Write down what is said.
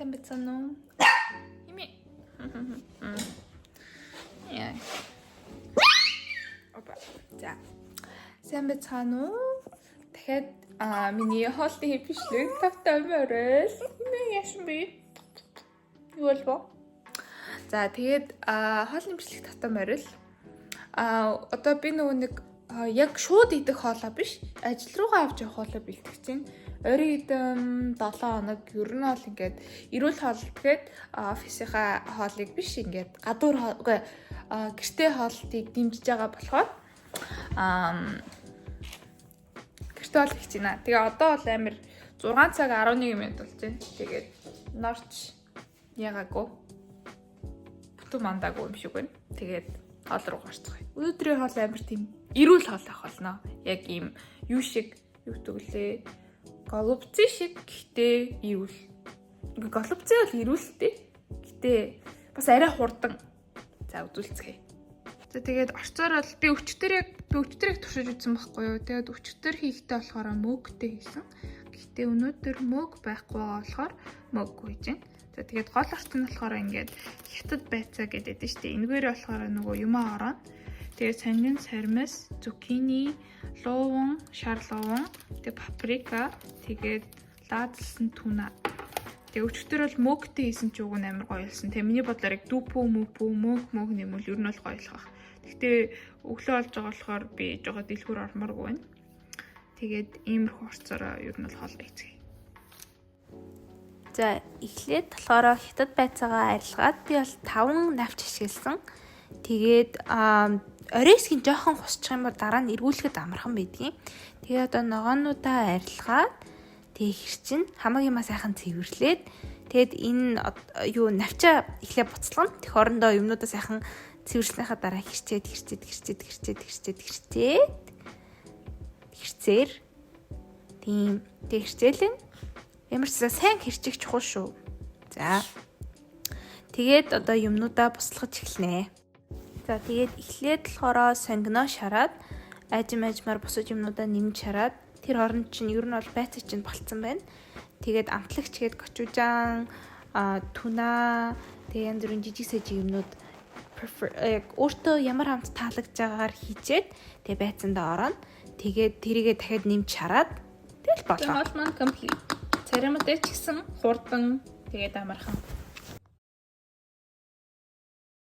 Сайн бацаано. Хими. Яа. Опа. За. Сайн бацаано. Дахиад миний хоолны бичлэг тавтай морил. Яшин би. Юу болов? За тэгээд хоолны бичлэг тавтай морил. Одоо би нөгөө нэг яг шууд идэх хоолоо биш. Ажил руугаа авч явах хоолоо бэлтгэж чинь. Ойрын эдэн 7 хоног ер нь бол ингээд эрүүл хоол гэхэд офисынхаа хоолыг биш ингээд гадуур үгүй гэртээ хоолтыг дэмжиж байгаа болохоор гэртээ хоол хийж байна. Тэгээ одоо бол амир 6 цаг 11 минут болж байна. Тэгээд норч ягаагүй. Бүтэн мандаагүй юм шиг байна. Тэгээд хоол руу гарцгаая. Өдрийн хоол амир тийм эрүүл хоол авах болно. Яг ийм юу шиг юу гэвэл голубцын шиг гэхдээ эрүүл. Голубцын бол эрүүлтэй. Гэхдээ бас арай хурдан. За үзүүлцгээе. За тэгээд орцоор бол би өчтөрийг туршиж үзсэн байхгүй юу. Тэгээд өчтөр хийхдээ болохоор мөгтэй хийсэн. Гэхдээ өнөөдөр мөг байхгүй байгаа болохоор мөггүй хийж байна. За тэгээд гол орц нь болохоор ингээд хятад байцаа гэдэг дээ шүү дээ. Энэгээр болохоор нөгөө юмаа ороод тэгээд сонгон сармис, зукини, луун, шарлуун, тэгээд паприка, тэгээд лаадсан түна. Тэгээд өчтөр бол мөгтэй хийсэн ч уг нь амар гоё болсон. Тэгээд миний бодлоор яг дүпүү, мөг нэмэл ер нь бол гоё л баг. Гэхдээ өглөө болж байгаа болохоор би жоо дэлгүүр ормооргүй байна. Тэгээд иймэрхүү орцороо ер нь бол хоол хийцгээе. За эхлээд болохоор хятад байцаагаа арилгаад би бол 5 навч ашигласан. Тэгээд оройсгийн жоохон хусчих юм бол дараа нь эргүүлэхэд амархан байдгийн. Тэгээд одоо ногоонуудаа арилгаад тэгээд хэрчин хамаагийн маа сайхан цэвэрлээд тэгээд энэ юу навчаа эхлээ буцалгана. Тех орондоо юмнуудаа сайхан цэвэрснийхаа дараа хэрцээр тийм хэрэгцээлэн ямар ч сайн хэрчих чухал шүү. За тэгээд одоо юмнуудаа буслахж эхэлнэ. За тэгээд эхлээд болохоор сонгоно шараад ажимаар бусаж юмнуудаа нэмж шараад тэр хооронд чинь ер нь бол байцаа чинь болцсон байна. Тэгээд амтлагч гээд гочужаан, түна, тэгээд янз бүрийн жижиг сажиг юмнууд өөртөө ямар хамт таалагдж байгаагаар хийчээд тэгээд байцаандаа ороод тэгээд тэрийгээ дахиад нэмж шараад тэгэл болоо. Хоол маань комплит. Царамтай ч гэсэн хурдан тэгээд амархан.